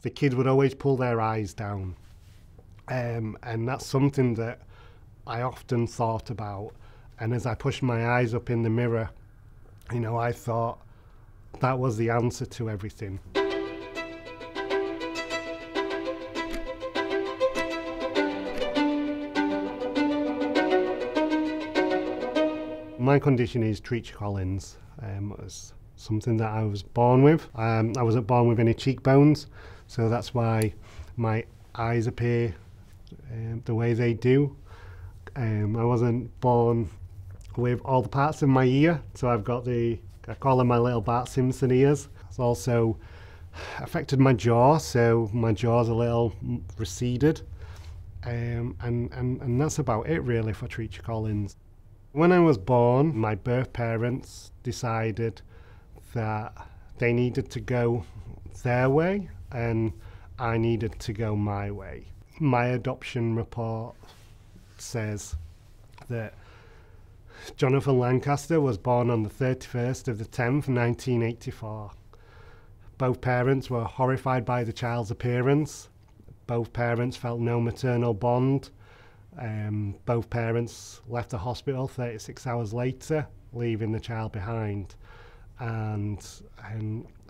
the kids would always pull their eyes down. And that's something that I often thought about. And as I pushed my eyes up in the mirror, you know, I thought that was the answer to everything. My condition is Treacher Collins. It's something that I was born with. I wasn't born with any cheekbones, so that's why my eyes appear the way they do. I wasn't born with all the parts of my ear, so I've got I call them my little Bart Simpson ears. It's also affected my jaw, so my jaw's a little receded. And that's about it really for Treacher Collins. When I was born, my birth parents decided that they needed to go their way and I needed to go my way. My adoption report says that Jono Lancaster was born on the 31st of the 10th, 1984. Both parents were horrified by the child's appearance. Both parents felt no maternal bond. Both parents left the hospital 36 hours later, leaving the child behind. And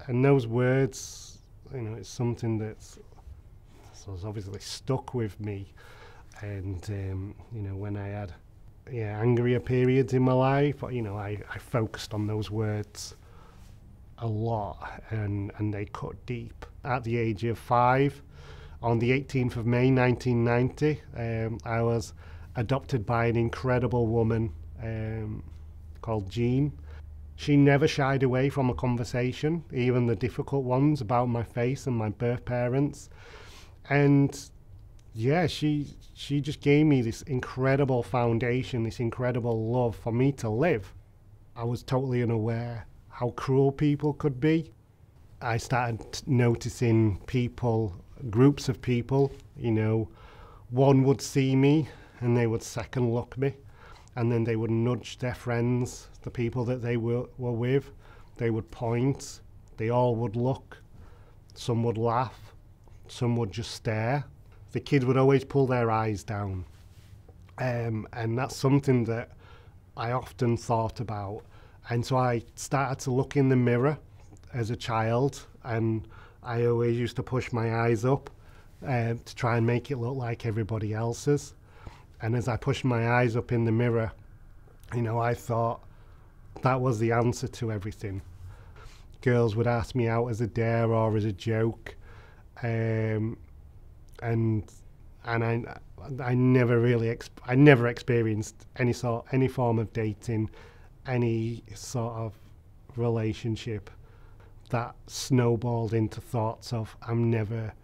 those words, you know, it's something that's obviously stuck with me. And you know, when I had angrier periods in my life, you know, I focused on those words a lot, and they cut deep. At the age of 5, on the 18th of May 1990, I was adopted by an incredible woman called Jean. She never shied away from a conversation, even the difficult ones about my face and my birth parents. And yeah, she just gave me this incredible foundation, this incredible love for me to live. I was totally unaware how cruel people could be. I started noticing people, groups of people, you know, one would see me and they would second look me, and then they would nudge their friends, the people that they were with. They would point, they all would look, some would laugh, some would just stare. The kids would always pull their eyes down. And that's something that I often thought about. And so I started to look in the mirror as a child, and I always used to push my eyes up to try and make it look like everybody else's. And as I pushed my eyes up in the mirror, you know, I thought that was the answer to everything. Girls would ask me out as a dare or as a joke, and I never really I never experienced any form of dating, any sort of relationship that snowballed into thoughts of I'm never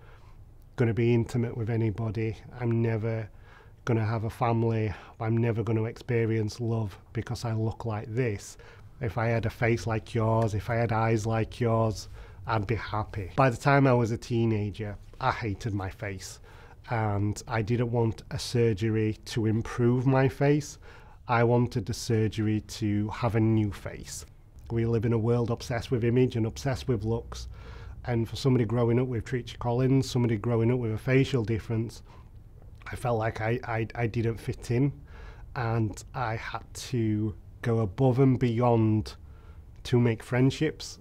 going to be intimate with anybody, I'm never going to have a family, I'm never going to experience love because I look like this. If I had a face like yours, if I had eyes like yours, I'd be happy. By the time I was a teenager, I hated my face, and I didn't want a surgery to improve my face. I wanted the surgery to have a new face. We live in a world obsessed with image and obsessed with looks, and for somebody growing up with Treacher Collins, somebody growing up with a facial difference, I felt like I didn't fit in, and I had to go above and beyond to make friendships.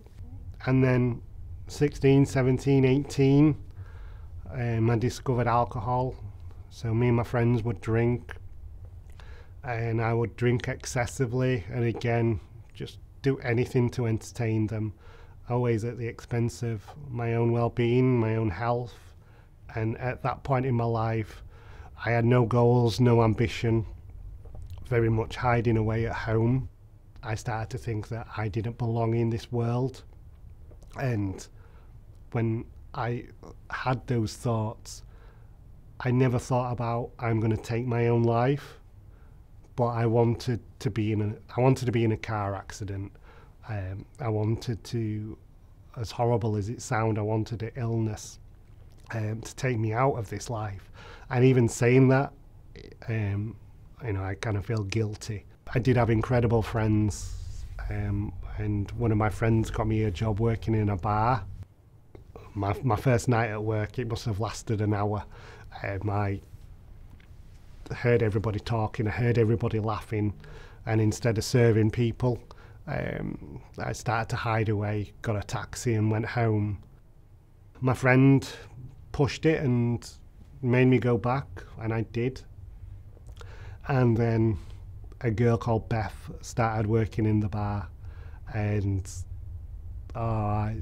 And then 16, 17, 18, I discovered alcohol. So me and my friends would drink, and I would drink excessively, and again, just do anything to entertain them, always at the expense of my own well-being, my own health. And at that point in my life, I had no goals, no ambition, very much hiding away at home. I started to think that I didn't belong in this world. And when I had those thoughts, I never thought about I'm going to take my own life, but I wanted to be in a car accident. I wanted to, as horrible as it sounds, I wanted an illness to take me out of this life. And even saying that, you know, I kind of feel guilty. I did have incredible friends, and one of my friends got me a job working in a bar. my first night at work, it must have lasted an hour. I heard everybody talking, I heard everybody laughing, and instead of serving people, I started to hide away, got a taxi and went home. My friend pushed it and made me go back, and I did. And then a girl called Beth started working in the bar, and I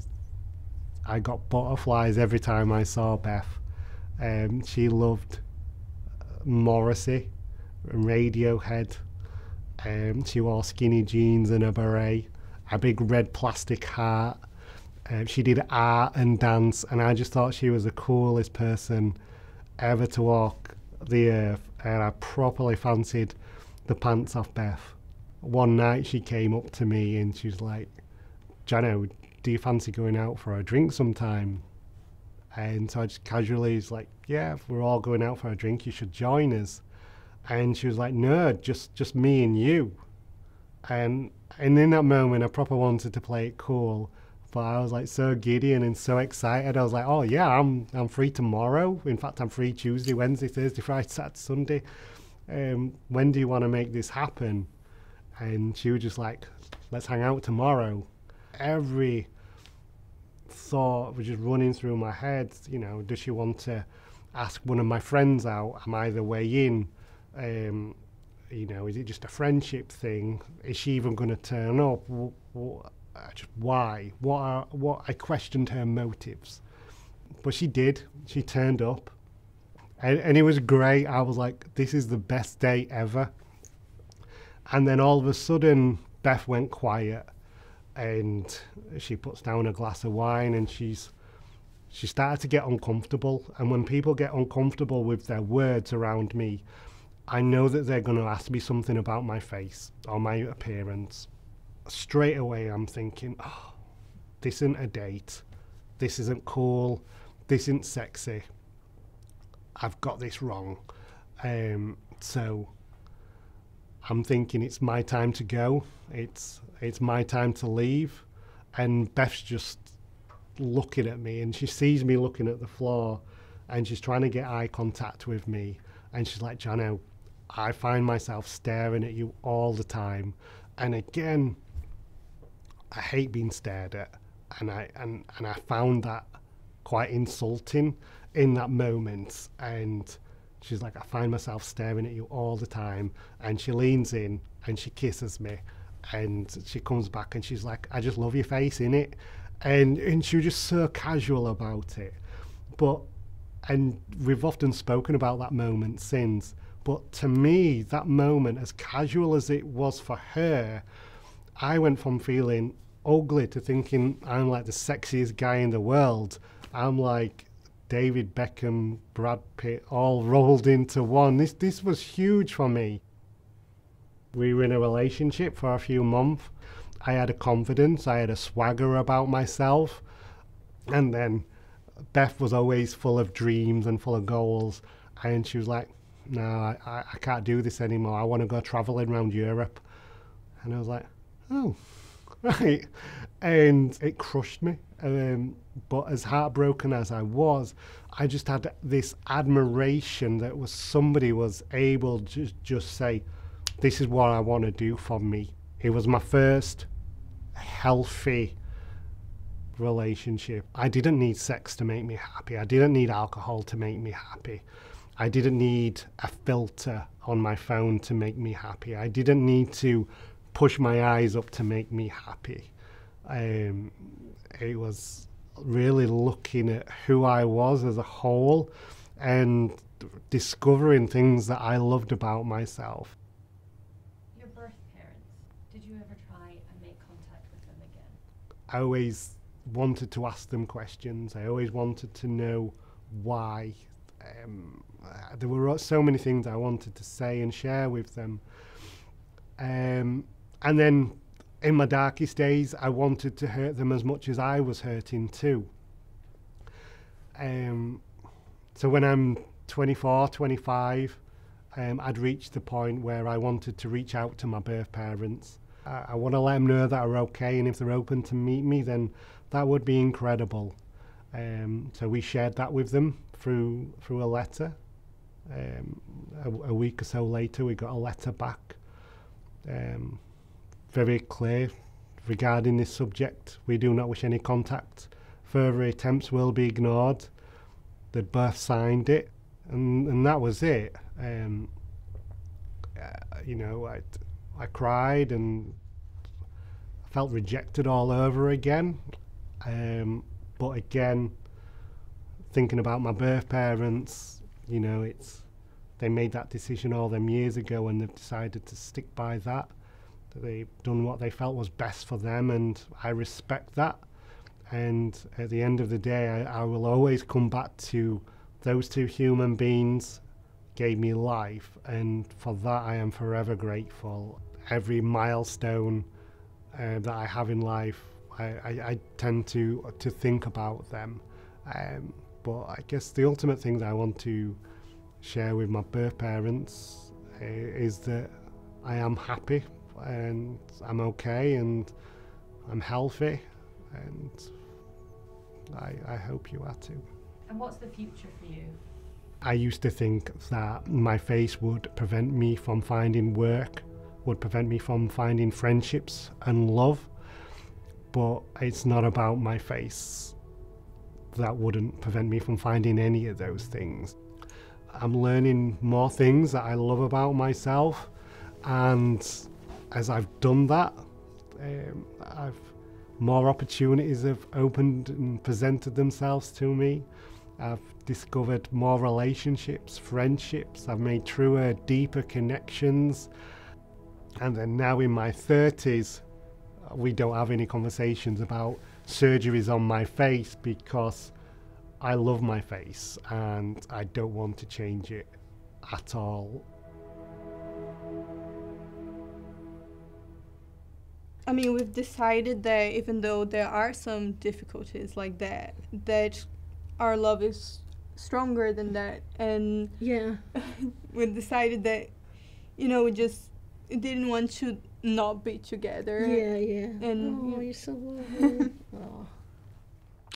got butterflies every time I saw Beth. She loved Morrissey, Radiohead. She wore skinny jeans and a beret, a big red plastic heart. She did art and dance, and I just thought she was the coolest person ever to walk the earth, and I properly fancied the pants off Beth. One night she came up to me and she was like, "Jono, do you fancy going out for a drink sometime?" And so I just casually was like, "Yeah, if we're all going out for a drink, you should join us." And she was like, "No, just me and you." And in that moment I proper wanted to play it cool, but I was like so giddy and so excited. I was like, "Oh yeah, I'm free tomorrow. In fact, I'm free Tuesday, Wednesday, Thursday, Friday, Saturday, Sunday. When do you want to make this happen?" And she was just like, "Let's hang out tomorrow." Every thought was just running through my head. You know, does she want to ask one of my friends out? Am I the way in? You know, is it just a friendship thing? Is she even going to turn up? Just why? What? I questioned her motives, but she did. She turned up, and it was great. I was like, "This is the best day ever." And then all of a sudden, Beth went quiet, and she puts down a glass of wine, and she started to get uncomfortable. And when people get uncomfortable with their words around me, I know that they're going to ask me something about my face or my appearance. Straight away I'm thinking, "Oh, this isn't a date. This isn't cool. This isn't sexy. I've got this wrong." So I'm thinking it's my time to go. It's my time to leave. And Beth's just looking at me, and she sees me looking at the floor, and she's trying to get eye contact with me. And she's like, "Jono, I find myself staring at you all the time." And again, I hate being stared at, and I found that quite insulting in that moment. And she's like, "I find myself staring at you all the time." And she leans in and she kisses me, and she comes back and she's like, "I just love your face, innit?" And she was just so casual about it. And we've often spoken about that moment since. But to me, that moment, as casual as it was for her, I went from feeling ugly to thinking I'm like the sexiest guy in the world. I'm like David Beckham, Brad Pitt, all rolled into one. This was huge for me. We were in a relationship for a few months. I had a confidence, I had a swagger about myself. And then Beth was always full of dreams and full of goals. And she was like, "No, I can't do this anymore. I want to go traveling around Europe." And I was like, "Oh, right." And it crushed me. But as heartbroken as I was, I just had this admiration that somebody was able to just say, "This is what I want to do for me." It was my first healthy relationship. I didn't need sex to make me happy. I didn't need alcohol to make me happy. I didn't need a filter on my phone to make me happy. I didn't need to push my eyes up to make me happy. It was really looking at who I was as a whole and discovering things that I loved about myself. Your birth parents, did you ever try and make contact with them again? I always wanted to ask them questions. I always wanted to know why. There were so many things I wanted to say and share with them. And then in my darkest days, I wanted to hurt them as much as I was hurting too. So when I'm 24, 25, I'd reached the point where I wanted to reach out to my birth parents. I want to let them know that I'm okay, and if they're open to meet me, then that would be incredible. So we shared that with them through a letter. A week or so later, we got a letter back, very clear regarding this subject. We do not wish any contact. Further attempts will be ignored. They'd both signed it, and that was it. You know, I cried and I felt rejected all over again. But again, thinking about my birth parents, you know, they made that decision all them years ago, and they've decided to stick by that. They've done what they felt was best for them, and I respect that. And at the end of the day, I will always come back to those two human beings gave me life, and for that I am forever grateful. Every milestone that I have in life, I tend to think about them. But I guess the ultimate thing that I want to share with my birth parents is that I am happy and I'm okay and I'm healthy, and I hope you are too. And what's the future for you? I used to think that my face would prevent me from finding work, would prevent me from finding friendships and love, but it's not about my face. That wouldn't prevent me from finding any of those things. I'm learning more things that I love about myself, and as I've done that, more opportunities have opened and presented themselves to me. I've discovered more relationships, friendships. I've made truer, deeper connections. And then now in my 30s, we don't have any conversations about surgeries on my face, because I love my face and I don't want to change it at all. I mean, we've decided that even though there are some difficulties like that, that our love is stronger than that. And Yeah. we decided that, you know, we just didn't want to not be together. Yeah. And Oh, you're so lovely. Oh.